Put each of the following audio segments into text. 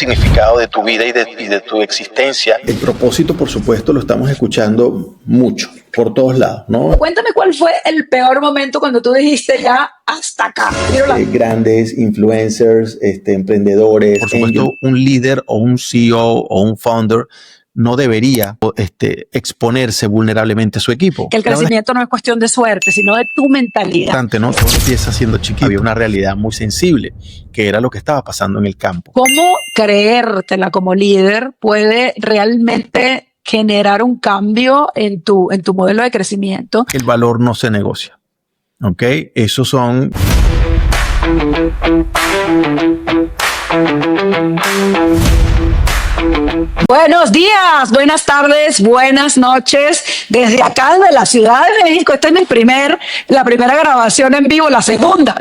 significado de tu vida y de tu existencia. El propósito, por supuesto, lo estamos escuchando mucho, por todos lados, ¿no? Cuéntame cuál fue el peor momento cuando tú dijiste ya hasta acá. Grandes influencers, emprendedores. Por supuesto, un líder o un CEO o un founder no debería exponerse vulnerablemente a su equipo. Que el crecimiento no es cuestión de suerte, sino de tu mentalidad. ¿No? Todo empieza siendo chiquito. Había una realidad muy sensible, que era lo que estaba pasando en el campo. ¿Cómo creértela como líder puede realmente generar un cambio en tu modelo de crecimiento? El valor no se negocia. ¿Ok? Esos son... Buenos días, buenas tardes, buenas noches. Desde acá, de la Ciudad de México, esta es la primera grabación en vivo, la segunda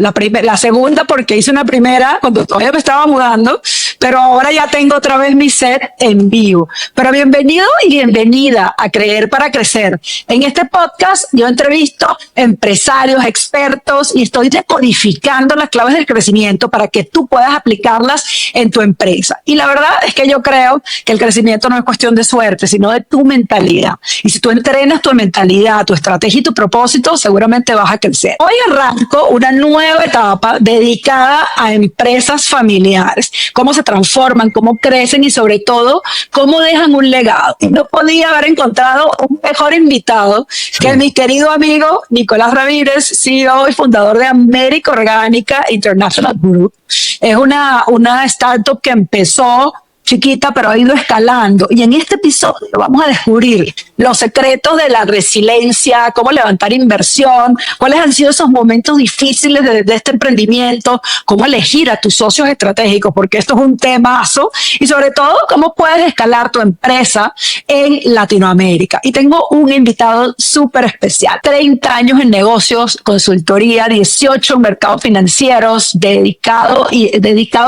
porque hice una primera cuando todavía me estaba mudando, pero ahora ya tengo otra vez mi set en vivo. Pero bienvenido y bienvenida a Creer para Crecer. En este podcast yo entrevisto empresarios, expertos y estoy decodificando las claves del crecimiento para que tú puedas aplicarlas en tu empresa. Y la verdad es que yo creo que el crecimiento no es cuestión de suerte, sino de tu mentalidad. Y si tú entrenas tu mentalidad, tu estrategia y tu propósito, seguramente vas a crecer. Hoy arranco una nueva etapa dedicada a empresas familiares, cómo se transforman, cómo crecen y sobre todo, cómo dejan un legado. Y no podía haber encontrado un mejor invitado que mi querido amigo Nicolás Ramírez, CEO y fundador de América Orgánica International Group. Es una startup que empezó chiquita, pero ha ido escalando. Y en este episodio vamos a descubrir los secretos de la resiliencia, cómo levantar inversión, cuáles han sido esos momentos difíciles de este emprendimiento, cómo elegir a tus socios estratégicos, porque esto es un temazo, y sobre todo, cómo puedes escalar tu empresa en Latinoamérica. Y tengo un invitado súper especial. 30 años en negocios, consultoría, 18 en mercados financieros, dedicado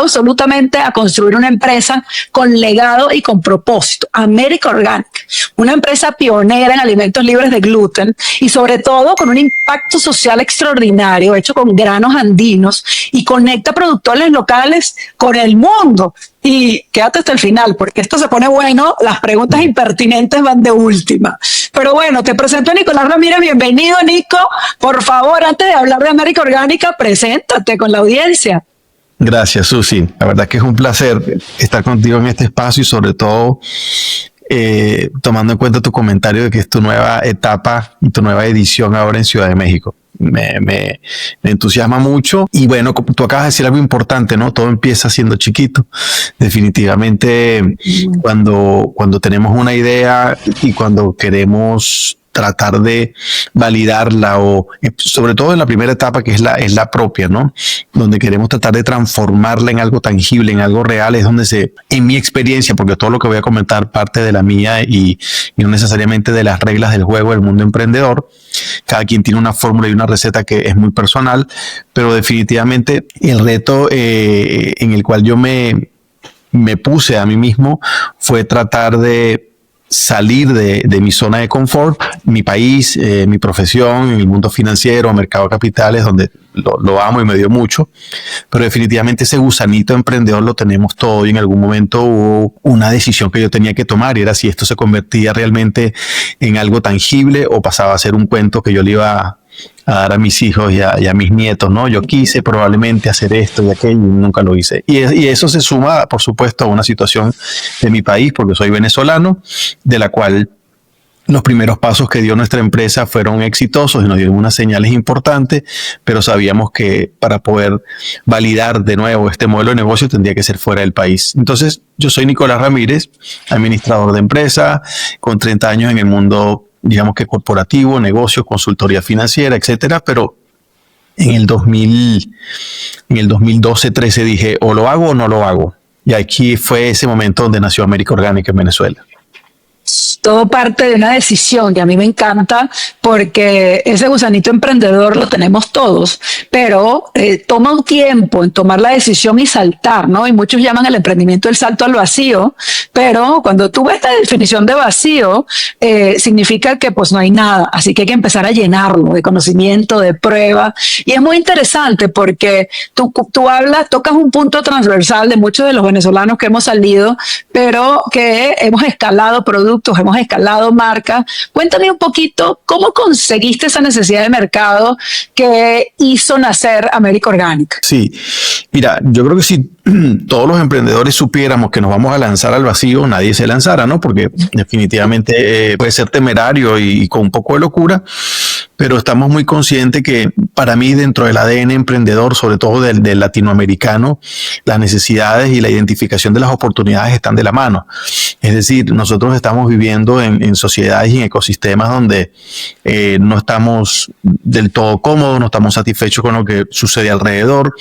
absolutamente a construir una empresa con legado y con propósito. América Orgánica, una empresa pionera en alimentos libres de gluten y sobre todo con un impacto social extraordinario, hecho con granos andinos y conecta productores locales con el mundo. Y quédate hasta el final, porque esto se pone bueno, las preguntas impertinentes van de última. Pero bueno, te presento a Nicolás Ramírez. Bienvenido, Nico. Por favor, antes de hablar de América Orgánica, preséntate con la audiencia. Gracias, Susi. La verdad que es un placer estar contigo en este espacio y sobre todo tomando en cuenta tu comentario de que es tu nueva etapa y tu nueva edición ahora en Ciudad de México. Me entusiasma mucho y bueno, tú acabas de decir algo importante, ¿no? Todo empieza siendo chiquito. Definitivamente cuando tenemos una idea y cuando queremos tratar de validarla o sobre todo en la primera etapa que es la propia, ¿no? Donde queremos tratar de transformarla en algo tangible, en algo real, es donde en mi experiencia, porque todo lo que voy a comentar parte de la mía y no necesariamente de las reglas del juego del mundo emprendedor. Cada quien tiene una fórmula y una receta que es muy personal, pero definitivamente el reto en el cual yo me puse a mí mismo fue tratar de salir de mi zona de confort, mi país, mi profesión, en el mundo financiero, mercado de capitales, donde lo amo y me dio mucho, pero definitivamente ese gusanito emprendedor lo tenemos todo y en algún momento hubo una decisión que yo tenía que tomar y era si esto se convertía realmente en algo tangible o pasaba a ser un cuento que yo le iba a dar a mis hijos y a mis nietos, ¿no? Yo quise probablemente hacer esto y aquello y nunca lo hice. Y eso se suma, por supuesto, a una situación de mi país, porque soy venezolano, de la cual los primeros pasos que dio nuestra empresa fueron exitosos y nos dieron unas señales importantes, pero sabíamos que para poder validar de nuevo este modelo de negocio tendría que ser fuera del país. Entonces, yo soy Nicolás Ramírez, administrador de empresa, con 30 años en el mundo, digamos que corporativo, negocios, consultoría financiera, etcétera, pero en el 2012-13 dije, o lo hago o no lo hago. Y aquí fue ese momento donde nació América Orgánica en Venezuela. todo parte de una decisión, que a mí me encanta porque ese gusanito emprendedor lo tenemos todos, pero toma un tiempo en tomar la decisión y saltar, ¿no? Y muchos llaman el emprendimiento el salto al vacío, pero cuando tú ves esta definición de vacío, significa que pues no hay nada, así que hay que empezar a llenarlo de conocimiento, de prueba, y es muy interesante porque tú tocas un punto transversal de muchos de los venezolanos que hemos salido, pero que hemos escalado productos, hemos escalado marcas. Cuéntame un poquito cómo conseguiste esa necesidad de mercado que hizo nacer América Orgánica. Sí, mira, yo creo que si todos los emprendedores supiéramos que nos vamos a lanzar al vacío, nadie se lanzara, ¿no? Porque definitivamente puede ser temerario y con un poco de locura, pero estamos muy conscientes que para mí dentro del ADN emprendedor, sobre todo del latinoamericano, las necesidades y la identificación de las oportunidades están de la mano. Es decir, nosotros estamos viviendo en sociedades y en ecosistemas donde no estamos del todo cómodos, no estamos satisfechos con lo que sucede alrededor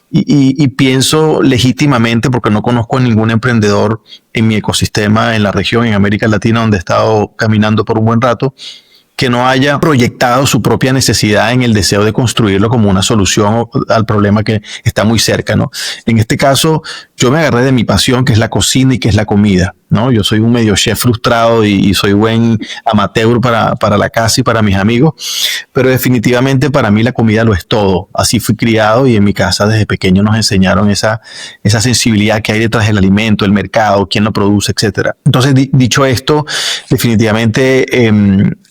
y pienso legítimamente, porque no conozco a ningún emprendedor en mi ecosistema, en la región, en América Latina, donde he estado caminando por un buen rato, que no haya proyectado su propia necesidad en el deseo de construirlo como una solución al problema que está muy cerca, ¿no? En este caso, yo me agarré de mi pasión, que es la cocina y que es la comida, ¿no? Yo soy un medio chef frustrado y soy buen amateur para la casa y para mis amigos, pero definitivamente para mí la comida lo es todo. Así fui criado y en mi casa desde pequeño nos enseñaron esa sensibilidad que hay detrás del alimento, el mercado, quién lo produce, etcétera. Entonces, dicho esto, definitivamente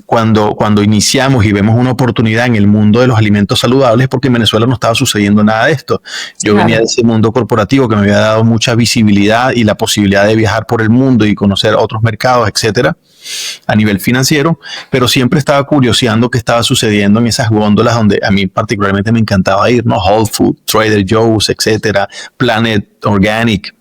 cuando iniciamos y vemos una oportunidad en el mundo de los alimentos saludables, porque en Venezuela no estaba sucediendo nada de esto. Yo venía de ese mundo corporativo que me había dado mucha visibilidad y la posibilidad de viajar por el mundo y conocer otros mercados, etcétera, a nivel financiero, pero siempre estaba curioseando qué estaba sucediendo en esas góndolas donde a mí particularmente me encantaba ir, ¿no? Whole Foods, Trader Joe's, etcétera, Planet Organic.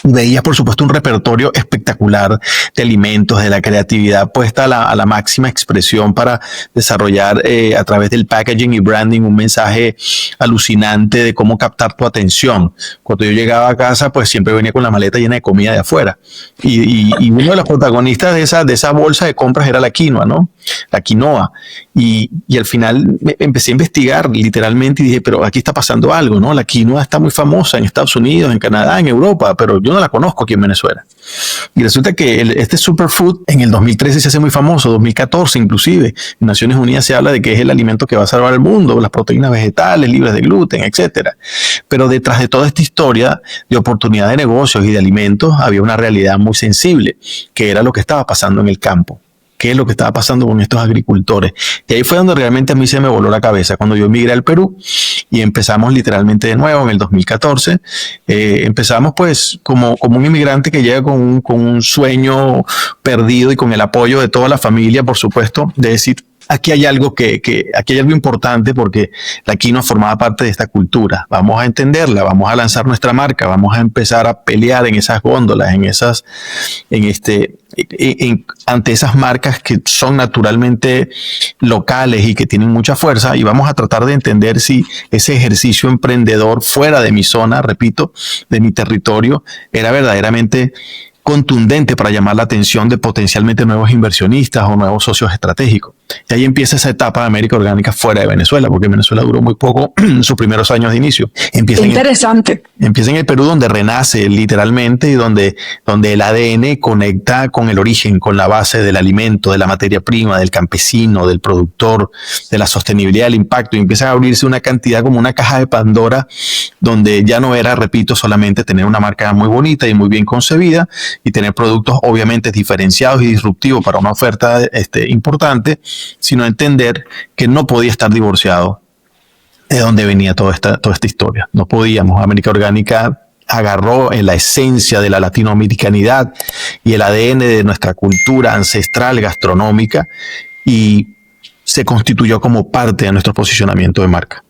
Veías, por supuesto, un repertorio espectacular de alimentos, de la creatividad puesta a la máxima expresión para desarrollar a través del packaging y branding un mensaje alucinante de cómo captar tu atención. Cuando yo llegaba a casa, pues siempre venía con la maleta llena de comida de afuera. Y uno de los protagonistas de esa bolsa de compras era la quinoa, ¿no? La quinoa. Y al final empecé a investigar literalmente y dije, pero aquí está pasando algo, ¿no? La quinoa está muy famosa en Estados Unidos, en Canadá, en Europa, pero yo no la conozco aquí en Venezuela. Y resulta que este superfood en el 2013 se hace muy famoso, 2014 inclusive. En Naciones Unidas se habla de que es el alimento que va a salvar el mundo, las proteínas vegetales, libres de gluten, etcétera. Pero detrás de toda esta historia de oportunidad de negocios y de alimentos había una realidad muy sensible, que era lo que estaba pasando en el campo. ¿Qué es lo que estaba pasando con estos agricultores? Y ahí fue donde realmente a mí se me voló la cabeza, cuando yo emigré al Perú y empezamos literalmente de nuevo en el 2014. Empezamos pues como un inmigrante que llega con un sueño perdido y con el apoyo de toda la familia, por supuesto, de decir, aquí hay algo aquí hay algo importante porque la quinoa formaba parte de esta cultura. Vamos a entenderla, vamos a lanzar nuestra marca, vamos a empezar a pelear en esas góndolas, ante esas marcas que son naturalmente locales y que tienen mucha fuerza, y vamos a tratar de entender si ese ejercicio emprendedor fuera de mi zona, repito, de mi territorio, era verdaderamente contundente para llamar la atención de potencialmente nuevos inversionistas o nuevos socios estratégicos. Y ahí empieza esa etapa de América Orgánica fuera de Venezuela, porque Venezuela duró muy poco sus primeros años de inicio. Interesante. Empieza en el Perú, donde renace literalmente y donde el ADN conecta con el origen, con la base del alimento, de la materia prima, del campesino, del productor, de la sostenibilidad, del impacto, y empieza a abrirse una cantidad como una caja de Pandora, donde ya no era, repito, solamente tener una marca muy bonita y muy bien concebida y tener productos obviamente diferenciados y disruptivos para una oferta importante, sino entender que no podía estar divorciado de dónde venía toda esta historia. No podíamos. América Orgánica agarró en la esencia de la latinoamericanidad y el ADN de nuestra cultura ancestral gastronómica y se constituyó como parte de nuestro posicionamiento de marca.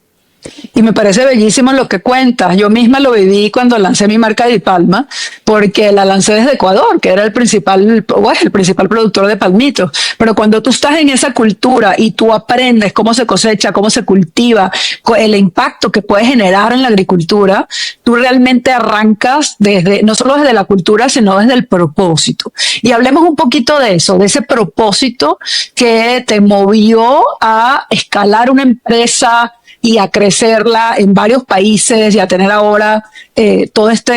Y me parece bellísimo lo que cuentas. Yo misma lo viví cuando lancé mi marca Di Palma, porque la lancé desde Ecuador, que era el principal productor de palmitos. Pero cuando tú estás en esa cultura y tú aprendes cómo se cosecha, cómo se cultiva, el impacto que puede generar en la agricultura, tú realmente arrancas no solo desde la cultura, sino desde el propósito. Y hablemos un poquito de eso, de ese propósito que te movió a escalar una empresa y a crecerla en varios países y a tener ahora toda esta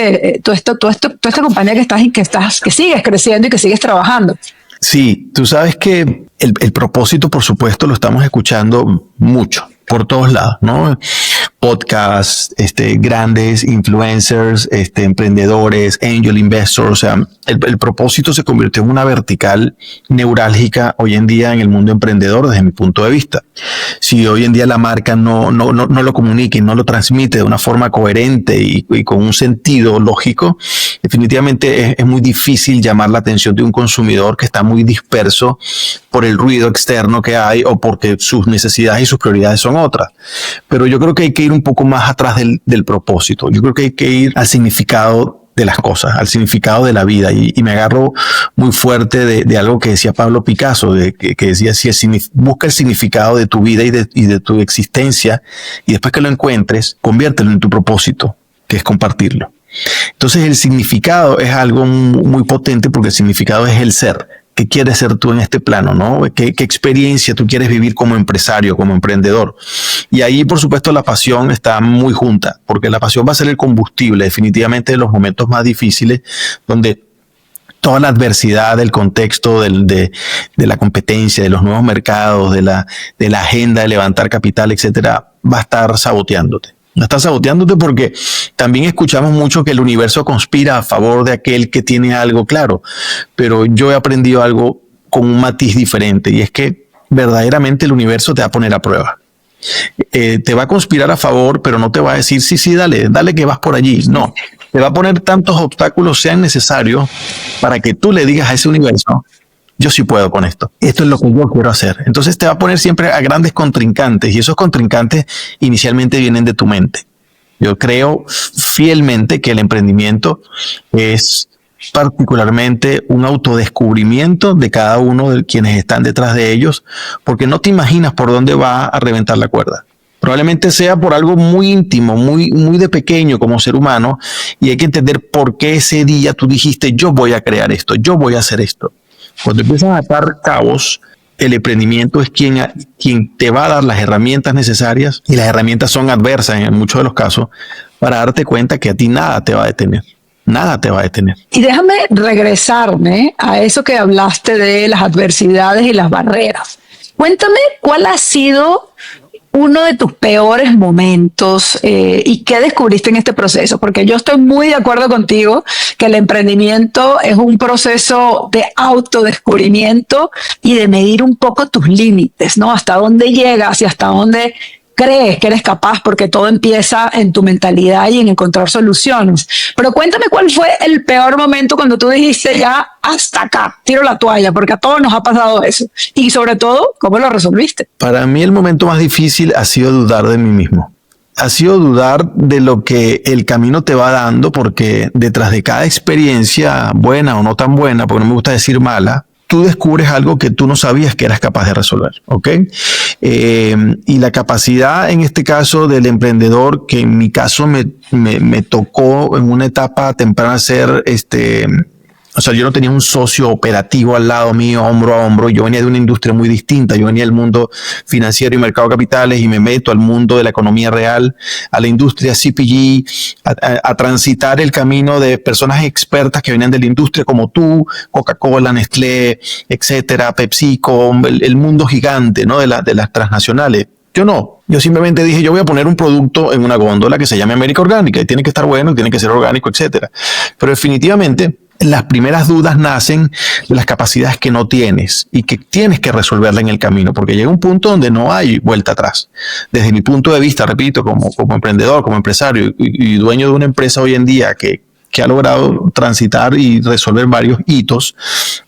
compañía que sigues creciendo y que sigues trabajando. Sí, tú sabes que el propósito, por supuesto, lo estamos escuchando mucho por todos lados, ¿no? Podcasts, grandes influencers, emprendedores, angel investors. O sea, el propósito se convirtió en una vertical neurálgica hoy en día en el mundo emprendedor desde mi punto de vista. Si hoy en día la marca no lo comunica y no lo transmite de una forma coherente y con un sentido lógico, definitivamente es muy difícil llamar la atención de un consumidor que está muy disperso por el ruido externo que hay o porque sus necesidades y sus prioridades son otras. Pero yo creo que hay que ir un poco más atrás del propósito. Yo creo que hay que ir al significado de las cosas, al significado de la vida. Y me agarro muy fuerte de algo que decía Pablo Picasso, que decía, busca el significado de tu vida y de tu existencia, y después que lo encuentres, conviértelo en tu propósito, que es compartirlo. Entonces el significado es algo muy potente, porque el significado es el ser. ¿Qué quieres ser tú en este plano, no? ¿Qué experiencia tú quieres vivir como empresario, como emprendedor? Y ahí, por supuesto, la pasión está muy junta, porque la pasión va a ser el combustible, definitivamente, de los momentos más difíciles, donde toda la adversidad del contexto de la competencia, de los nuevos mercados, de la agenda de levantar capital, etcétera, va a estar saboteándote. No estás saboteándote porque también escuchamos mucho que el universo conspira a favor de aquel que tiene algo claro, pero yo he aprendido algo con un matiz diferente, y es que verdaderamente el universo te va a poner a prueba. Te va a conspirar a favor, pero no te va a decir sí, dale que vas por allí. No, te va a poner tantos obstáculos sean necesarios para que tú le digas a ese universo: yo sí puedo con esto. Esto es lo que yo quiero hacer. Entonces te va a poner siempre a grandes contrincantes, y esos contrincantes inicialmente vienen de tu mente. Yo creo fielmente que el emprendimiento es particularmente un autodescubrimiento de cada uno de quienes están detrás de ellos, porque no te imaginas por dónde va a reventar la cuerda. Probablemente sea por algo muy íntimo, muy de pequeño como ser humano, y hay que entender por qué ese día tú dijiste: yo voy a crear esto, yo voy a hacer esto. Cuando empiezas a atar cabos, el emprendimiento es quien te va a dar las herramientas necesarias, y las herramientas son adversas en muchos de los casos, para darte cuenta que a ti nada te va a detener. Nada te va a detener. Y déjame regresarme a eso que hablaste de las adversidades y las barreras. Cuéntame cuál ha sido uno de tus peores momentos y qué descubriste en este proceso, porque yo estoy muy de acuerdo contigo que el emprendimiento es un proceso de autodescubrimiento y de medir un poco tus límites, ¿no? Hasta dónde llegas y hasta dónde crees que eres capaz, porque todo empieza en tu mentalidad y en encontrar soluciones. Pero cuéntame cuál fue el peor momento cuando tú dijiste: ya hasta acá, tiro la toalla, porque a todos nos ha pasado eso. Y sobre todo, ¿cómo lo resolviste? Para mí el momento más difícil ha sido dudar de mí mismo. Ha sido dudar de lo que el camino te va dando, porque detrás de cada experiencia, buena o no tan buena, porque no me gusta decir mala, tú descubres algo que tú no sabías que eras capaz de resolver, ¿ok? Y la capacidad, en este caso, del emprendedor, que en mi caso me tocó en una etapa temprana ser O sea, yo no tenía un socio operativo al lado mío, hombro a hombro. Yo venía de una industria muy distinta. Yo venía del mundo financiero y mercado de capitales, y me meto al mundo de la economía real, a la industria CPG, a transitar el camino de personas expertas que venían de la industria como tú, Coca-Cola, Nestlé, etcétera, PepsiCo, el mundo gigante, ¿no? de las transnacionales. Yo no. Yo simplemente dije: yo voy a poner un producto en una góndola que se llame América Orgánica, y tiene que estar bueno, tiene que ser orgánico, etcétera. Pero definitivamente las primeras dudas nacen de las capacidades que no tienes y que tienes que resolverla en el camino, porque llega un punto donde no hay vuelta atrás. Desde mi punto de vista, repito, como emprendedor, como empresario y dueño de una empresa hoy en día que que ha logrado transitar y resolver varios hitos.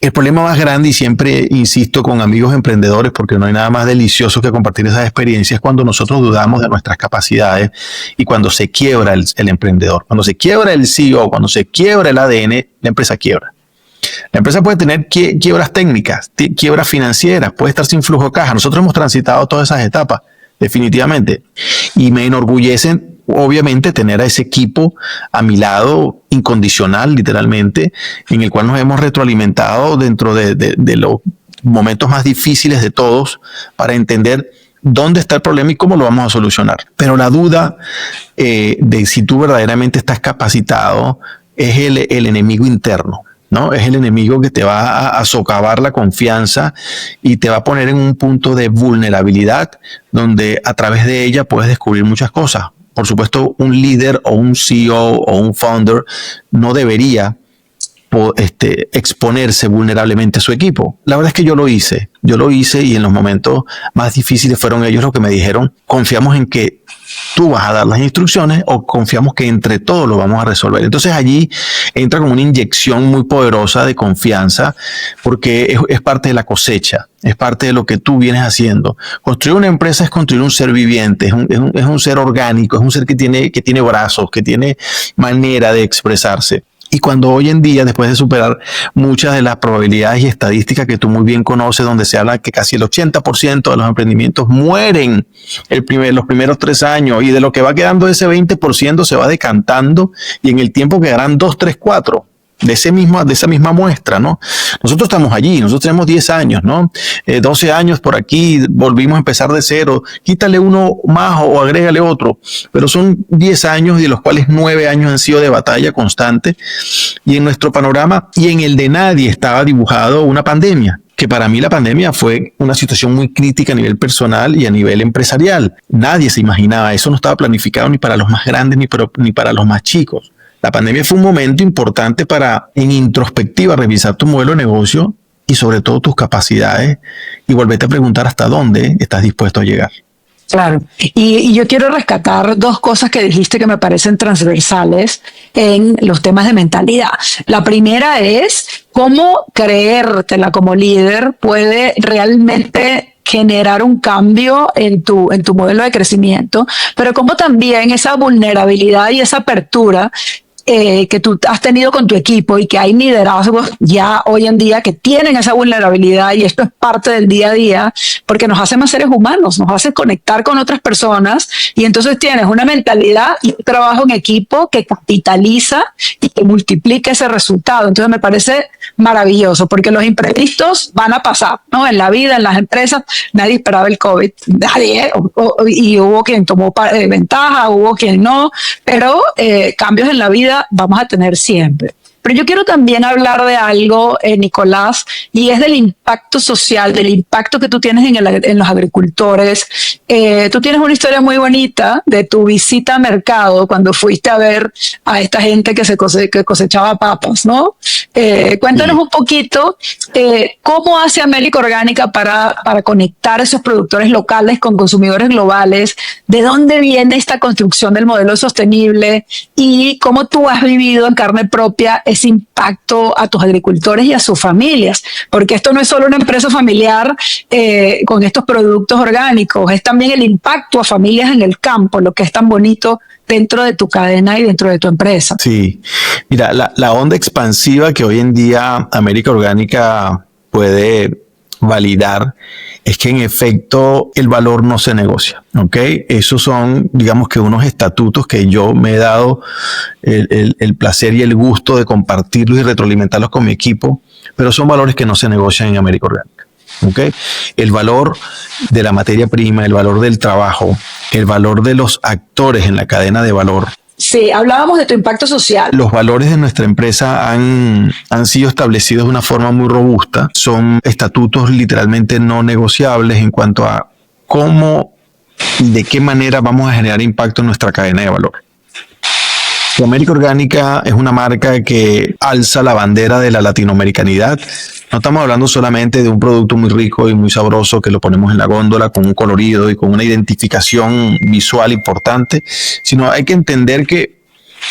El problema más grande, y siempre insisto con amigos emprendedores, porque no hay nada más delicioso que compartir esas experiencias, cuando nosotros dudamos de nuestras capacidades y cuando se quiebra el emprendedor. Cuando se quiebra el CEO, cuando se quiebra el ADN, la empresa quiebra. La empresa puede tener quiebras técnicas, quiebras financieras, puede estar sin flujo de caja. Nosotros hemos transitado todas esas etapas, definitivamente. Y me enorgullecen, obviamente, tener a ese equipo a mi lado, incondicional, literalmente, en el cual nos hemos retroalimentado dentro de los momentos más difíciles de todos para entender dónde está el problema y cómo lo vamos a solucionar. Pero la duda de si tú verdaderamente estás capacitado es el enemigo interno, ¿no? Es el enemigo que te va a socavar la confianza y te va a poner en un punto de vulnerabilidad donde a través de ella puedes descubrir muchas cosas. Por supuesto, un líder o un CEO o un founder no debería exponerse vulnerablemente a su equipo. La verdad es que yo lo hice y en los momentos más difíciles fueron ellos los que me dijeron: confiamos en que tú vas a dar las instrucciones o confiamos que entre todos lo vamos a resolver. Entonces allí entra como una inyección muy poderosa de confianza, porque es parte de la cosecha, es parte de lo que tú vienes haciendo. Construir una empresa es construir un ser viviente, es un ser orgánico, es un ser que tiene brazos, que tiene manera de expresarse. Y cuando hoy en día, después de superar muchas de las probabilidades y estadísticas que tú muy bien conoces, donde se habla que casi el 80% de los emprendimientos mueren los primeros 3 años, y de lo que va quedando ese 20% se va decantando, y en el tiempo quedarán 2, 3, 4 de esa misma muestra, ¿no? Nosotros estamos allí, nosotros tenemos 10 años, ¿no? 12 años por aquí, volvimos a empezar de cero, quítale uno más o agrégale otro, pero son 10 años, de los cuales 9 años han sido de batalla constante, y en nuestro panorama y en el de nadie estaba dibujado una pandemia, que para mí la pandemia fue una situación muy crítica a nivel personal y a nivel empresarial. Nadie se imaginaba, eso no estaba planificado ni para los más grandes ni para los más chicos. La pandemia fue un momento importante para, en introspectiva, revisar tu modelo de negocio y sobre todo tus capacidades, y volverte a preguntar hasta dónde estás dispuesto a llegar. Claro. Y yo quiero rescatar 2 cosas que dijiste que me parecen transversales en los temas de mentalidad. La primera es cómo creértela como líder puede realmente generar un cambio en tu modelo de crecimiento, pero cómo también esa vulnerabilidad y esa apertura que tú has tenido con tu equipo, y que hay liderazgos ya hoy en día que tienen esa vulnerabilidad, y esto es parte del día a día, porque nos hace más seres humanos, nos hace conectar con otras personas, y entonces tienes una mentalidad y un trabajo en equipo que capitaliza y que multiplica ese resultado. Entonces me parece maravilloso, porque los imprevistos van a pasar, ¿no? En la vida, en las empresas, nadie esperaba el COVID, nadie, y hubo quien tomó ventaja, hubo quien no, pero cambios en la vida vamos a tener siempre. Pero yo quiero también hablar de algo, Nicolás, y es del impacto social, del impacto que tú tienes en los agricultores. Tú tienes una historia muy bonita de tu visita al mercado cuando fuiste a ver a esta gente que cosechaba papas, ¿no? Cuéntanos un poquito cómo hace América Orgánica para conectar esos productores locales con consumidores globales, de dónde viene esta construcción del modelo sostenible y cómo tú has vivido en carne propia ese impacto a tus agricultores y a sus familias, porque esto no es solo una empresa familiar con estos productos orgánicos, es también el impacto a familias en el campo, lo que es tan bonito dentro de tu cadena y dentro de tu empresa. Sí, mira, la onda expansiva que hoy en día América Orgánica puede validar es que en efecto el valor no se negocia, ¿ok? Esos son, digamos que unos estatutos que yo me he dado el placer y el gusto de compartirlos y retroalimentarlos con mi equipo, pero son valores que no se negocian en América Orgánica, ¿ok? El valor de la materia prima, el valor del trabajo, el valor de los actores en la cadena de valor. Sí, hablábamos de tu impacto social. Los valores de nuestra empresa han sido establecidos de una forma muy robusta. Son estatutos literalmente no negociables en cuanto a cómo y de qué manera vamos a generar impacto en nuestra cadena de valor. América Orgánica es una marca que alza la bandera de la latinoamericanidad. No estamos hablando solamente de un producto muy rico y muy sabroso que lo ponemos en la góndola con un colorido y con una identificación visual importante, sino hay que entender que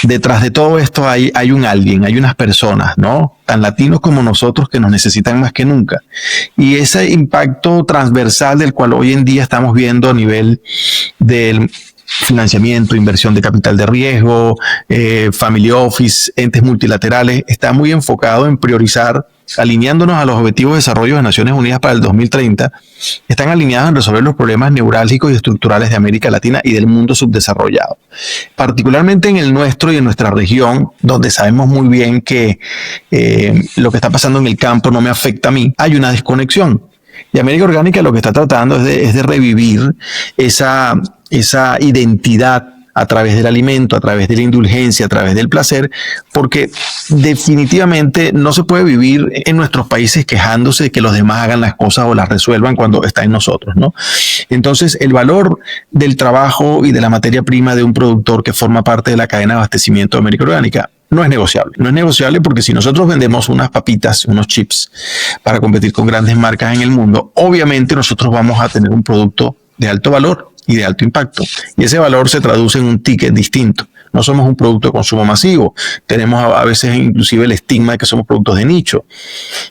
detrás de todo esto hay un alguien, hay unas personas, ¿no? Tan latinos como nosotros que nos necesitan más que nunca. Y ese impacto transversal del cual hoy en día estamos viendo a nivel del financiamiento, inversión de capital de riesgo, family office, entes multilaterales, está muy enfocado en priorizar, alineándonos a los Objetivos de Desarrollo de Naciones Unidas para el 2030, están alineados en resolver los problemas neurálgicos y estructurales de América Latina y del mundo subdesarrollado. Particularmente en el nuestro y en nuestra región, donde sabemos muy bien que lo que está pasando en el campo no me afecta a mí, hay una desconexión. Y América Orgánica lo que está tratando es de revivir esa identidad a través del alimento, a través de la indulgencia, a través del placer, porque definitivamente no se puede vivir en nuestros países quejándose de que los demás hagan las cosas o las resuelvan cuando está en nosotros, ¿no? Entonces, el valor del trabajo y de la materia prima de un productor que forma parte de la cadena de abastecimiento de América Orgánica no es negociable. No es negociable porque si nosotros vendemos unas papitas, unos chips para competir con grandes marcas en el mundo, obviamente nosotros vamos a tener un producto de alto valor y de alto impacto. Y ese valor se traduce en un ticket distinto. No somos un producto de consumo masivo. Tenemos a veces inclusive el estigma de que somos productos de nicho.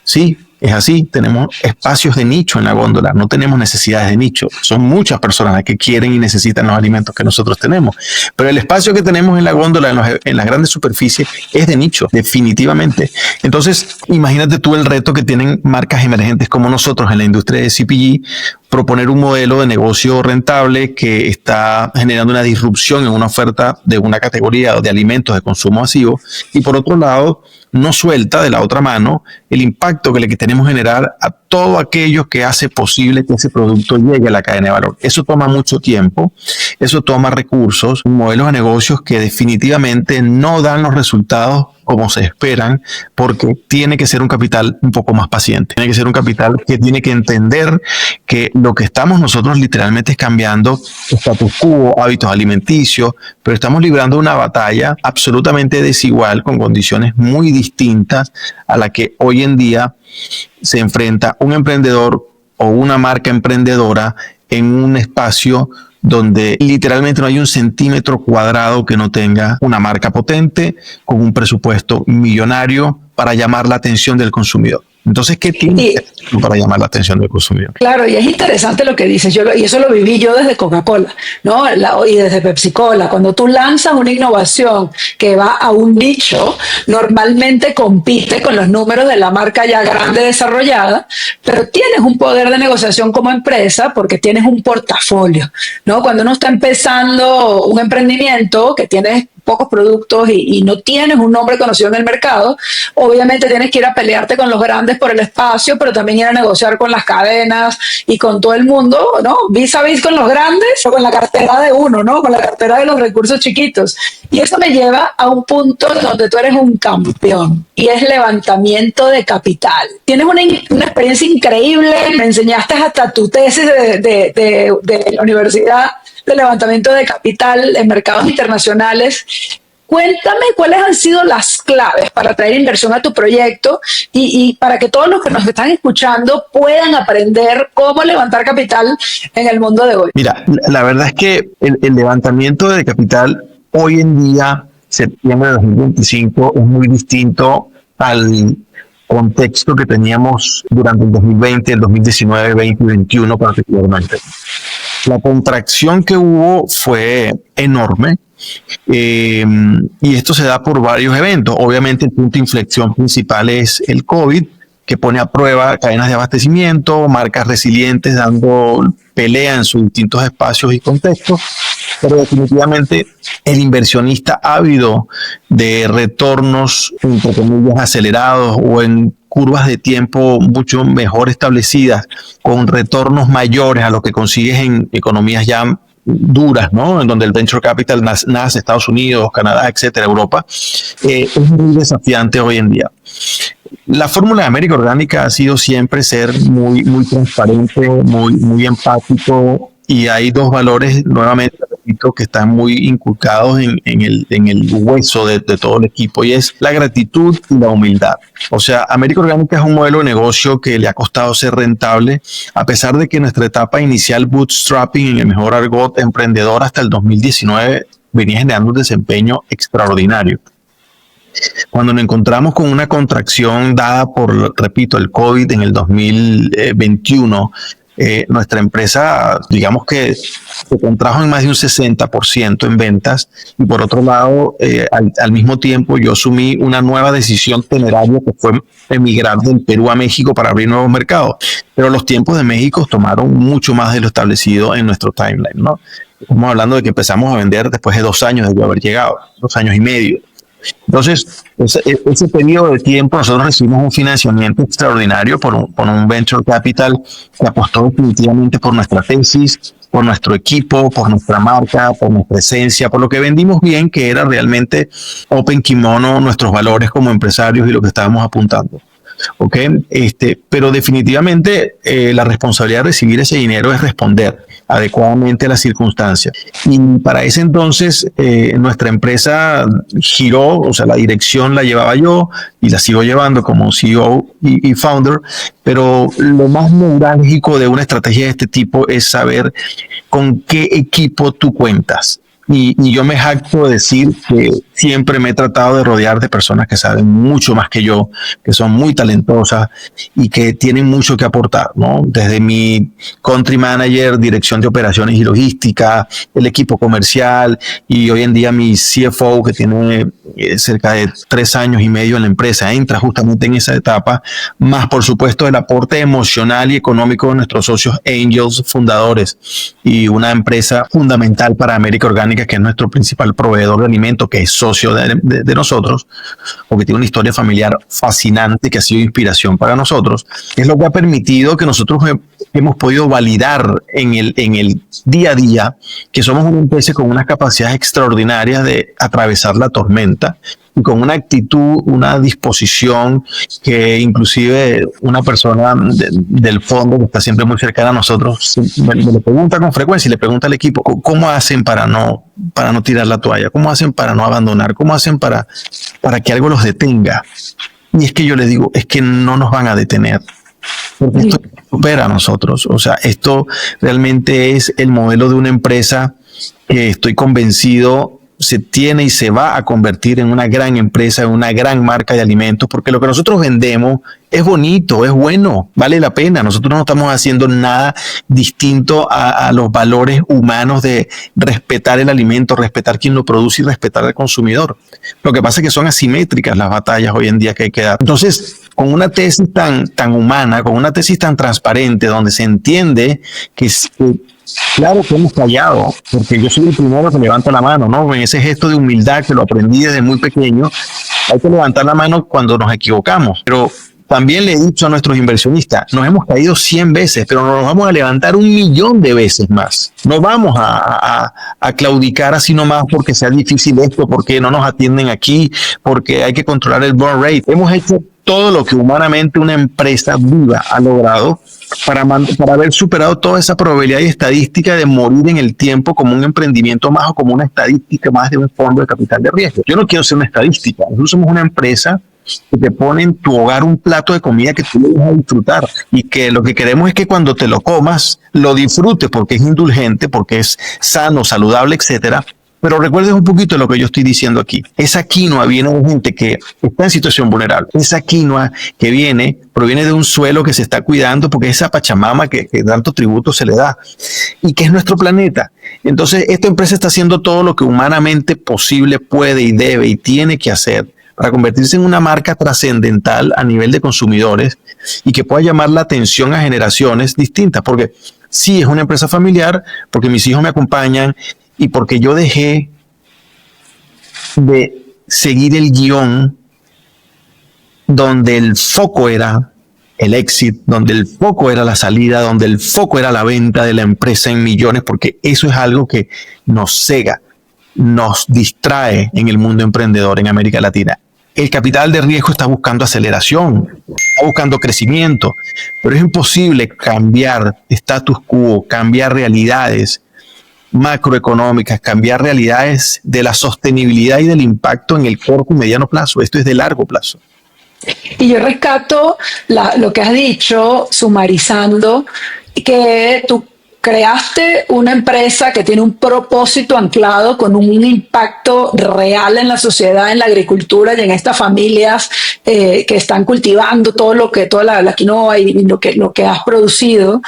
Sí, es así. Tenemos espacios de nicho en la góndola. No tenemos necesidades de nicho. Son muchas personas las que quieren y necesitan los alimentos que nosotros tenemos. Pero el espacio que tenemos en la góndola, en las grandes superficies, es de nicho, definitivamente. Entonces, imagínate tú el reto que tienen marcas emergentes como nosotros en la industria de CPG, proponer un modelo de negocio rentable que está generando una disrupción en una oferta de una categoría de alimentos de consumo masivo y por otro lado no suelta de la otra mano el impacto que le queremos generar a todo aquello que hace posible que ese producto llegue a la cadena de valor. Eso toma mucho tiempo, eso toma recursos, modelos de negocios que definitivamente no dan los resultados como se esperan, porque tiene que ser un capital un poco más paciente. Tiene que ser un capital que tiene que entender que lo que estamos nosotros literalmente es cambiando status quo, hábitos alimenticios, pero estamos librando una batalla absolutamente desigual con condiciones muy distintas a la que hoy en día se enfrenta un emprendedor o una marca emprendedora en un espacio donde literalmente no hay un centímetro cuadrado que no tenga una marca potente con un presupuesto millonario para llamar la atención del consumidor. Entonces, ¿qué tiene para llamar la atención del consumidor? Claro, y es interesante lo que dices, y eso lo viví yo desde Coca-Cola, ¿no? Y desde Pepsi-Cola. Cuando tú lanzas una innovación que va a un nicho, normalmente compite con los números de la marca ya grande desarrollada, pero tienes un poder de negociación como empresa porque tienes un portafolio, ¿no? Cuando uno está empezando un emprendimiento que tienes pocos productos y no tienes un nombre conocido en el mercado, obviamente tienes que ir a pelearte con los grandes por el espacio, pero también ir a negociar con las cadenas y con todo el mundo, ¿no? Vis a vis con los grandes o con la cartera de uno, ¿no? Con la cartera de los recursos chiquitos. Y eso me lleva a un punto donde tú eres un campeón y es levantamiento de capital. Tienes una experiencia increíble, me enseñaste hasta tu tesis de la universidad de levantamiento de capital en mercados internacionales. Cuéntame cuáles han sido las claves para traer inversión a tu proyecto y para que todos los que nos están escuchando puedan aprender cómo levantar capital en el mundo de hoy. Mira, la verdad es que el levantamiento de capital hoy en día, septiembre de 2025, es muy distinto al contexto que teníamos durante el 2020, el 2019, 2021 particularmente. La contracción que hubo fue enorme y esto se da por varios eventos. Obviamente el punto de inflexión principal es el COVID, que pone a prueba cadenas de abastecimiento, marcas resilientes dando pelea en sus distintos espacios y contextos, pero definitivamente el inversionista ávido de retornos, entre comillas, acelerados o en curvas de tiempo mucho mejor establecidas, con retornos mayores a lo que consigues en economías ya duras, ¿no? En donde el venture capital nace, Estados Unidos, Canadá, etcétera, Europa, es muy desafiante hoy en día. La fórmula de América Orgánica ha sido siempre ser muy, muy transparente, muy empático, y hay dos valores, nuevamente repito, que están muy inculcados en el hueso de todo el equipo, y es la gratitud y la humildad. O sea, América Orgánica es un modelo de negocio que le ha costado ser rentable, a pesar de que nuestra etapa inicial bootstrapping, en el mejor argot emprendedor hasta el 2019, venía generando un desempeño extraordinario. Cuando nos encontramos con una contracción dada por, repito, el COVID en el 2021, nuestra empresa, digamos que se contrajo en más de un 60% en ventas, y por otro lado, al mismo tiempo yo asumí una nueva decisión temeraria que fue emigrar del Perú a México para abrir nuevos mercados. Pero los tiempos de México tomaron mucho más de lo establecido en nuestro timeline, ¿no? Estamos hablando de que empezamos a vender después de 2 años de haber llegado, 2 años y medio. Entonces, ese periodo de tiempo nosotros recibimos un financiamiento extraordinario por un venture capital que apostó definitivamente por nuestra tesis, por nuestro equipo, por nuestra marca, por nuestra esencia, por lo que vendimos bien, que era realmente Open Kimono, nuestros valores como empresarios y lo que estábamos apuntando. Okay. Pero definitivamente la responsabilidad de recibir ese dinero es responder adecuadamente a las circunstancias. Y para ese entonces nuestra empresa giró, o sea, la dirección la llevaba yo y la sigo llevando como CEO y founder, pero lo más neurálgico de una estrategia de este tipo es saber con qué equipo tú cuentas. Y yo me jacto de decir que siempre me he tratado de rodear de personas que saben mucho más que yo, que son muy talentosas y que tienen mucho que aportar, ¿no? Desde mi country manager, dirección de operaciones y logística, el equipo comercial y hoy en día mi CFO, que tiene cerca de 3 años y medio en la empresa, entra justamente en esa etapa, más por supuesto el aporte emocional y económico de nuestros socios Angels, fundadores, y una empresa fundamental para América Orgánica, que es nuestro principal proveedor de alimentos, que es socio de nosotros, porque tiene una historia familiar fascinante que ha sido inspiración para nosotros, es lo que ha permitido que nosotros hemos podido validar en el día a día que somos una empresa con unas capacidades extraordinarias de atravesar la tormenta y con una actitud, una disposición que inclusive una persona del fondo que está siempre muy cercana a nosotros me lo pregunta con frecuencia y le pregunta al equipo, ¿cómo hacen para no tirar la toalla? ¿Cómo hacen para no abandonar? ¿Cómo hacen para que algo los detenga? Y es que yo les digo, es que no nos van a detener, porque esto supera a nosotros. O sea, esto realmente es el modelo de una empresa que estoy convencido se tiene y se va a convertir en una gran empresa, en una gran marca de alimentos, porque lo que nosotros vendemos es bonito, es bueno, vale la pena. Nosotros no estamos haciendo nada distinto a los valores humanos de respetar el alimento, respetar quien lo produce y respetar al consumidor. Lo que pasa es que son asimétricas las batallas hoy en día que hay que dar. Entonces, con una tesis tan humana, con una tesis tan transparente, donde se entiende que claro que hemos fallado, porque yo soy el primero que levanta la mano, ¿no? En ese gesto de humildad que lo aprendí desde muy pequeño, hay que levantar la mano cuando nos equivocamos. Pero también le he dicho a nuestros inversionistas, nos hemos caído 100 veces, pero nos vamos a levantar 1.000.000 de veces más. No vamos a claudicar así nomás porque sea difícil esto, porque no nos atienden aquí, porque hay que controlar el burn rate. Hemos hecho todo lo que humanamente una empresa viva ha logrado para haber superado toda esa probabilidad y estadística de morir en el tiempo como un emprendimiento más o como una estadística más de un fondo de capital de riesgo. Yo no quiero ser una estadística. Nosotros somos una empresa que te pone en tu hogar un plato de comida que tú le vas a disfrutar y que lo que queremos es que cuando te lo comas lo disfrutes porque es indulgente, porque es sano, saludable, etcétera. Pero recuerden un poquito de lo que yo estoy diciendo aquí. Esa quinoa viene de gente que está en situación vulnerable. Esa quinoa que proviene de un suelo que se está cuidando porque es esa Pachamama que tanto tributo se le da y que es nuestro planeta. Entonces, esta empresa está haciendo todo lo que humanamente posible puede y debe y tiene que hacer para convertirse en una marca trascendental a nivel de consumidores y que pueda llamar la atención a generaciones distintas. Porque sí, es una empresa familiar, porque mis hijos me acompañan, y porque yo dejé de seguir el guión donde el foco era el exit, donde el foco era la salida, donde el foco era la venta de la empresa en millones, porque eso es algo que nos cega, nos distrae en el mundo emprendedor en América Latina. El capital de riesgo está buscando aceleración, está buscando crecimiento, pero es imposible cambiar status quo, cambiar realidades macroeconómicas, cambiar realidades de la sostenibilidad y del impacto en el corto y mediano plazo. Esto es de largo plazo. Y yo rescato lo que has dicho, sumarizando, que tú creaste una empresa que tiene un propósito anclado con un impacto real en la sociedad, en la agricultura y en estas familias que están cultivando toda la quinoa y lo que has producido.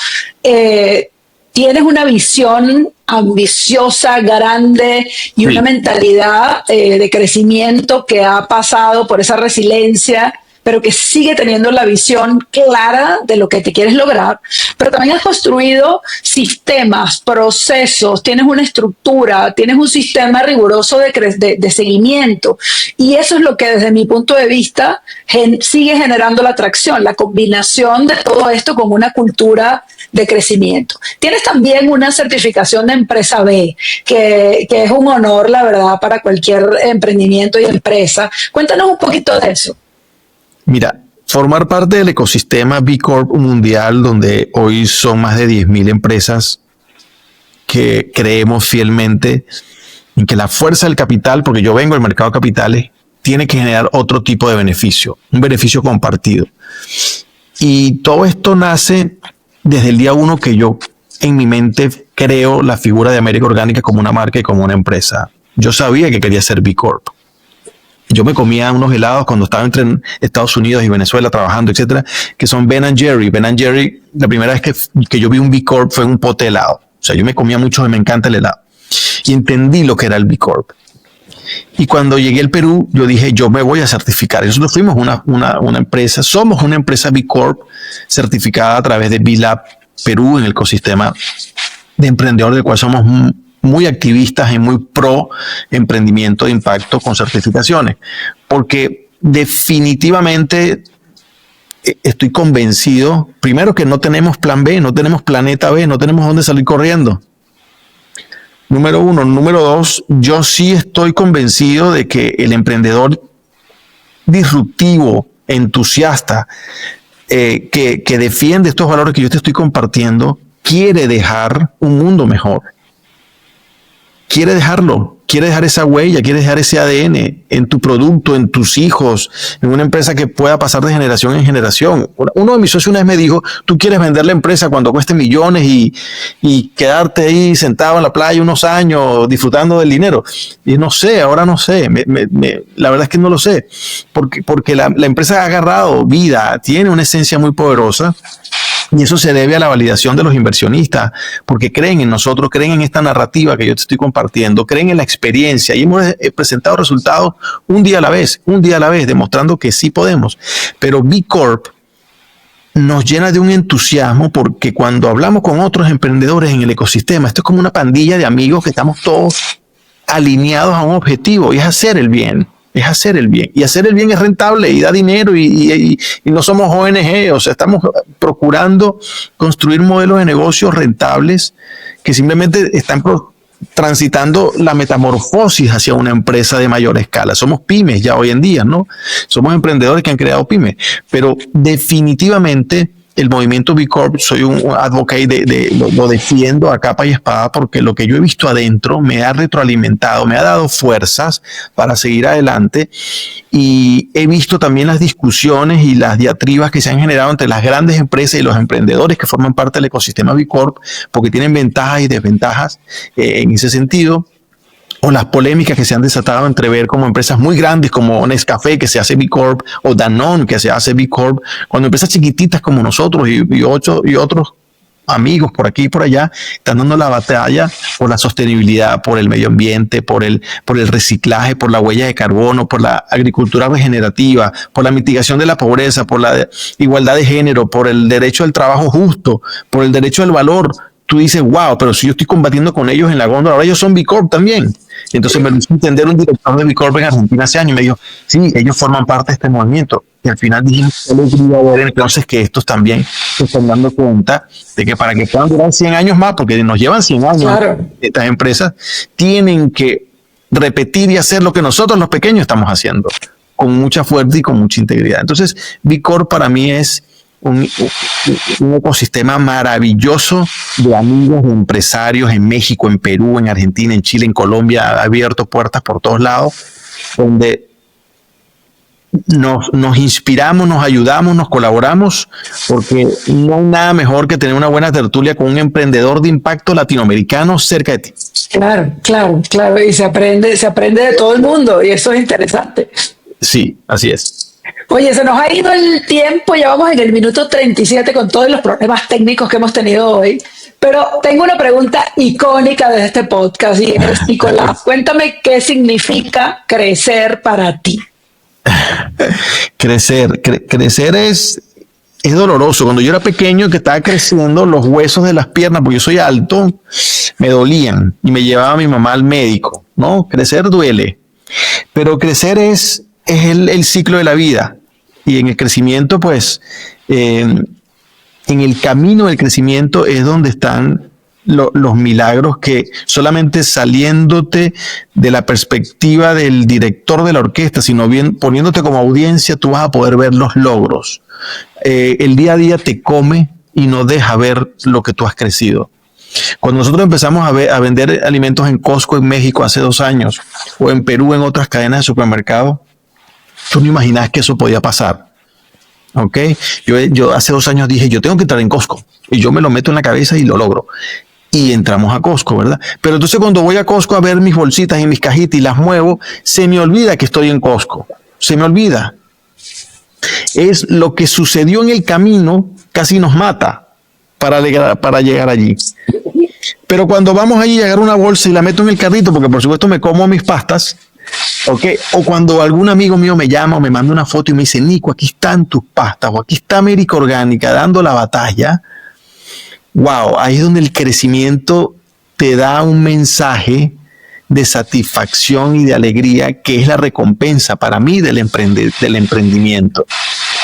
Tienes una visión ambiciosa, grande y una mentalidad de crecimiento que ha pasado por esa resiliencia, pero que sigue teniendo la visión clara de lo que te quieres lograr, pero también has construido sistemas, procesos, tienes una estructura, tienes un sistema riguroso de seguimiento, y eso es lo que desde mi punto de vista sigue generando la atracción, la combinación de todo esto con una cultura de crecimiento. Tienes también una certificación de empresa B, que es un honor, la verdad, para cualquier emprendimiento y empresa. Cuéntanos un poquito de eso. Mira, formar parte del ecosistema B Corp mundial, donde hoy son más de 10.000 empresas que creemos fielmente en que la fuerza del capital, porque yo vengo del mercado de capitales, tiene que generar otro tipo de beneficio, un beneficio compartido. Y todo esto nace desde el día uno que yo en mi mente creo la figura de América Orgánica como una marca y como una empresa. Yo sabía que quería ser B Corp. Yo me comía unos helados cuando estaba entre Estados Unidos y Venezuela trabajando, etcétera, que son Ben & Jerry. Ben & Jerry, la primera vez que yo vi un B Corp fue en un pote de helado. O sea, yo me comía mucho y me encanta el helado. Y entendí lo que era el B Corp. Y cuando llegué al Perú, yo dije, yo me voy a certificar. Nosotros fuimos una empresa, somos una empresa B Corp certificada a través de B-Lab Perú en el ecosistema de emprendedor, del cual somos muy activistas y muy pro emprendimiento de impacto con certificaciones, porque definitivamente estoy convencido, primero, que no tenemos plan B, no tenemos planeta B, no tenemos dónde salir corriendo. Número uno. Número dos, yo sí estoy convencido de que el emprendedor disruptivo, entusiasta, que defiende estos valores que yo te estoy compartiendo, quiere dejar un mundo mejor. Quiere dejarlo, quiere dejar esa huella, quiere dejar ese ADN en tu producto, en tus hijos, en una empresa que pueda pasar de generación en generación. Uno de mis socios una vez me dijo, tú quieres vender la empresa cuando cueste millones y quedarte ahí sentado en la playa unos años disfrutando del dinero. Y no sé, ahora no sé, la verdad es que no lo sé, porque la empresa ha agarrado vida, tiene una esencia muy poderosa. Y eso se debe a la validación de los inversionistas, porque creen en nosotros, creen en esta narrativa que yo te estoy compartiendo, creen en la experiencia, y hemos presentado resultados un día a la vez, demostrando que sí podemos. Pero B Corp nos llena de un entusiasmo, porque cuando hablamos con otros emprendedores en el ecosistema, esto es como una pandilla de amigos que estamos todos alineados a un objetivo, y es hacer el bien. Es hacer el bien. Y hacer el bien es rentable y da dinero y no somos ONG. O sea, estamos procurando construir modelos de negocios rentables que simplemente están transitando la metamorfosis hacia una empresa de mayor escala. Somos pymes ya hoy en día, ¿no? Somos emprendedores que han creado pymes. Pero definitivamente el movimiento B Corp, soy un advocate lo defiendo a capa y espada, porque lo que yo he visto adentro me ha retroalimentado, me ha dado fuerzas para seguir adelante, y he visto también las discusiones y las diatribas que se han generado entre las grandes empresas y los emprendedores que forman parte del ecosistema B Corp, porque tienen ventajas y desventajas en ese sentido. O las polémicas que se han desatado entre ver como empresas muy grandes como Nescafé, que se hace B Corp, o Danone, que se hace B Corp, cuando empresas chiquititas como nosotros y otros amigos por aquí y por allá están dando la batalla por la sostenibilidad, por el medio ambiente, por el reciclaje, por la huella de carbono, por la agricultura regenerativa, por la mitigación de la pobreza, por la igualdad de género, por el derecho al trabajo justo, por el derecho al valor. Tú dices, wow, pero si yo estoy combatiendo con ellos en la góndola, ahora ellos son B Corp también. Y entonces me lo hizo entender un director de B Corp en Argentina hace años y me dijo, sí, ellos forman parte de este movimiento. Y al final dijimos, entonces, que estos también se están dando cuenta de que para que puedan durar 100 años más, porque nos llevan 100 años, claro, estas empresas tienen que repetir y hacer lo que nosotros los pequeños estamos haciendo, con mucha fuerza y con mucha integridad. Entonces, B Corp para mí es un ecosistema maravilloso de amigos, de empresarios en México, en Perú, en Argentina, en Chile, en Colombia. Ha abierto puertas por todos lados, donde nos inspiramos, nos ayudamos, nos colaboramos, porque no hay nada mejor que tener una buena tertulia con un emprendedor de impacto latinoamericano cerca de ti. Claro. Y se aprende de todo el mundo y eso es interesante. Sí, así es. Oye, se nos ha ido el tiempo, ya vamos en el minuto 37 con todos los problemas técnicos que hemos tenido hoy. Pero tengo una pregunta icónica de este podcast y es, Nicolás, cuéntame qué significa crecer para ti. Crecer es doloroso. Cuando yo era pequeño, que estaba creciendo, los huesos de las piernas, porque yo soy alto, me dolían y me llevaba mi mamá al médico, ¿no? Crecer duele, pero crecer es el ciclo de la vida, y en el crecimiento, pues, en el camino del crecimiento es donde están los milagros, que solamente saliéndote de la perspectiva del director de la orquesta, sino bien poniéndote como audiencia, tú vas a poder ver los logros. El día a día te come y no deja ver lo que tú has crecido. Cuando nosotros empezamos a vender alimentos en Costco en México hace 2 años, o en Perú en otras cadenas de supermercados, tú no imaginabas que eso podía pasar. ¿Ok? Yo hace 2 años dije, yo tengo que entrar en Costco, y yo me lo meto en la cabeza y lo logro. Y entramos a Costco, ¿verdad? Pero entonces cuando voy a Costco a ver mis bolsitas y mis cajitas y las muevo, se me olvida que estoy en Costco. Se me olvida. Es lo que sucedió en el camino, casi nos mata para llegar allí. Pero cuando vamos allí a agarrar una bolsa y la meto en el carrito, porque por supuesto me como mis pastas, ¿okay? O cuando algún amigo mío me llama o me manda una foto y me dice, Nico, aquí están tus pastas, o aquí está América Orgánica dando la batalla. Wow, ahí es donde el crecimiento te da un mensaje de satisfacción y de alegría, que es la recompensa para mí del emprendimiento.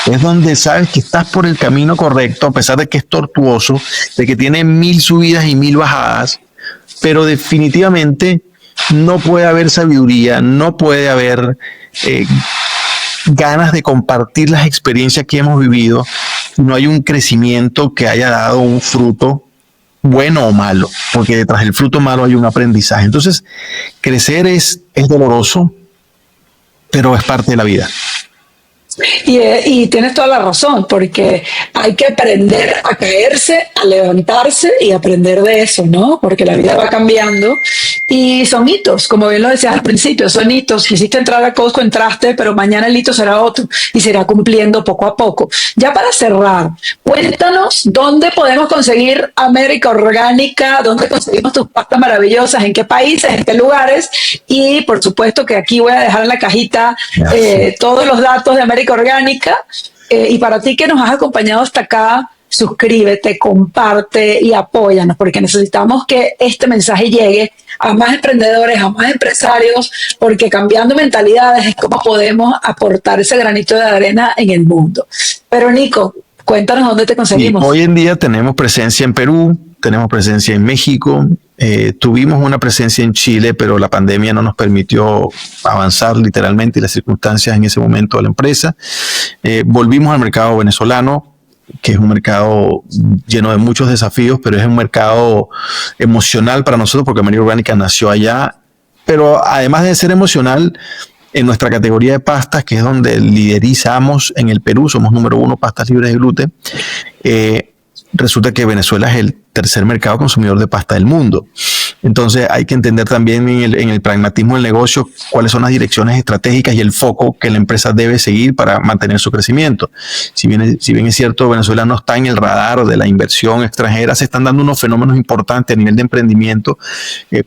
Es donde sabes que estás por el camino correcto, a pesar de que es tortuoso, de que tiene 1000 subidas y 1000 bajadas, pero definitivamente no puede haber sabiduría, no puede haber ganas de compartir las experiencias que hemos vivido, no hay un crecimiento que haya dado un fruto bueno o malo, porque detrás del fruto malo hay un aprendizaje. Entonces, crecer es doloroso, pero es parte de la vida. Y tienes toda la razón, porque hay que aprender a caerse, a levantarse y aprender de eso, ¿no? Porque la vida va cambiando y son hitos, como bien lo decías al principio, son hitos. Quisiste entrar a Costco, entraste, pero mañana el hito será otro y será cumpliendo poco a poco. Ya para cerrar, cuéntanos dónde podemos conseguir América Orgánica, dónde conseguimos tus pastas maravillosas, en qué países, en qué lugares, y por supuesto que aquí voy a dejar en la cajita todos los datos de América Orgánica, y para ti que nos has acompañado hasta acá, suscríbete, comparte y apóyanos, porque necesitamos que este mensaje llegue a más emprendedores, a más empresarios, porque cambiando mentalidades es como podemos aportar ese granito de arena en el mundo. Pero Nico, cuéntanos dónde te conseguimos. Y hoy en día tenemos presencia en Perú, tenemos presencia en México, tuvimos una presencia en Chile, pero la pandemia no nos permitió avanzar literalmente, y las circunstancias en ese momento de la empresa. Volvimos al mercado venezolano, que es un mercado lleno de muchos desafíos, pero es un mercado emocional para nosotros, porque América Orgánica nació allá. Pero además de ser emocional, en nuestra categoría de pastas, que es donde liderizamos en el Perú, somos número 1 pastas libres de gluten, resulta que Venezuela es el tercer mercado consumidor de pasta del mundo. Entonces hay que entender también en el pragmatismo del negocio cuáles son las direcciones estratégicas y el foco que la empresa debe seguir para mantener su crecimiento. Si bien es cierto, Venezuela no está en el radar de la inversión extranjera, se están dando unos fenómenos importantes a nivel de emprendimiento.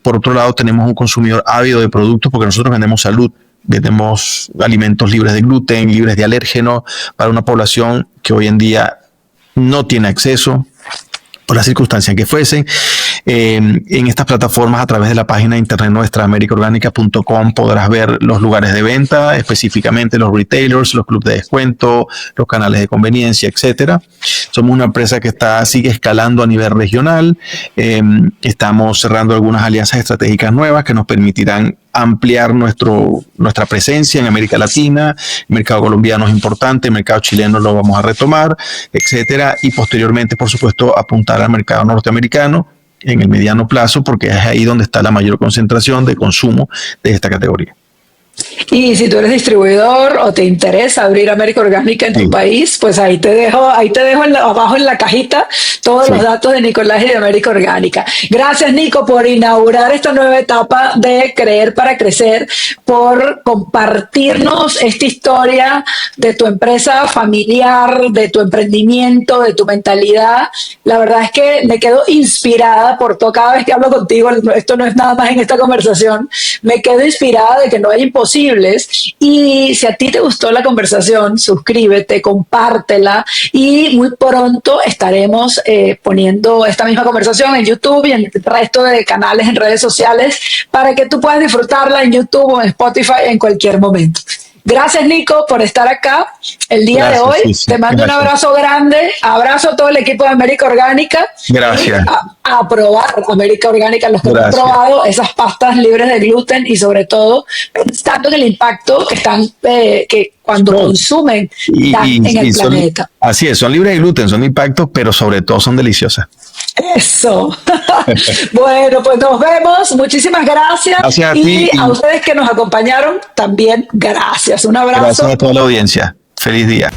Por otro lado, tenemos un consumidor ávido de productos, porque nosotros vendemos salud. Vendemos alimentos libres de gluten, libres de alérgenos, para una población que hoy en día no tiene acceso, por las circunstancias que fuesen. En estas plataformas, a través de la página de internet nuestra, americaorganica.com, podrás ver los lugares de venta, específicamente los retailers, los clubes de descuento, los canales de conveniencia, etcétera. Somos una empresa que sigue escalando a nivel regional. Estamos cerrando algunas alianzas estratégicas nuevas que nos permitirán ampliar nuestra presencia en América Latina. El mercado colombiano es importante, el mercado chileno lo vamos a retomar, etcétera, y posteriormente, por supuesto, apuntar al mercado norteamericano en el mediano plazo, porque es ahí donde está la mayor concentración de consumo de esta categoría. Y si tú eres distribuidor o te interesa abrir América Orgánica en tu país, pues ahí te dejo abajo en la cajita todos los datos de Nicolás y de América Orgánica. Gracias, Nico, por inaugurar esta nueva etapa de Creer para Crecer, por compartirnos esta historia de tu empresa familiar, de tu emprendimiento, de tu mentalidad. La verdad es que me quedo inspirada por todo, cada vez que hablo contigo, esto no es nada más en esta conversación, me quedo inspirada de que no hay imposibles. Y si a ti te gustó la conversación, suscríbete, compártela y muy pronto estaremos poniendo esta misma conversación en YouTube y en el resto de canales en redes sociales para que tú puedas disfrutarla en YouTube o en Spotify en cualquier momento. Gracias, Nico, por estar acá el día de hoy. Te mando un abrazo grande, abrazo a todo el equipo de América Orgánica. Gracias. A probar América Orgánica, los que han probado esas pastas libres de gluten y sobre todo pensando en el impacto que están que cuando consumen en el planeta. Así es, son libres de gluten, son impactos, pero sobre todo son deliciosas. Eso. Bueno, pues nos vemos. Muchísimas gracias. Gracias a ti. Y a ustedes que nos acompañaron, también gracias. Un abrazo. Gracias a toda la audiencia. Feliz día.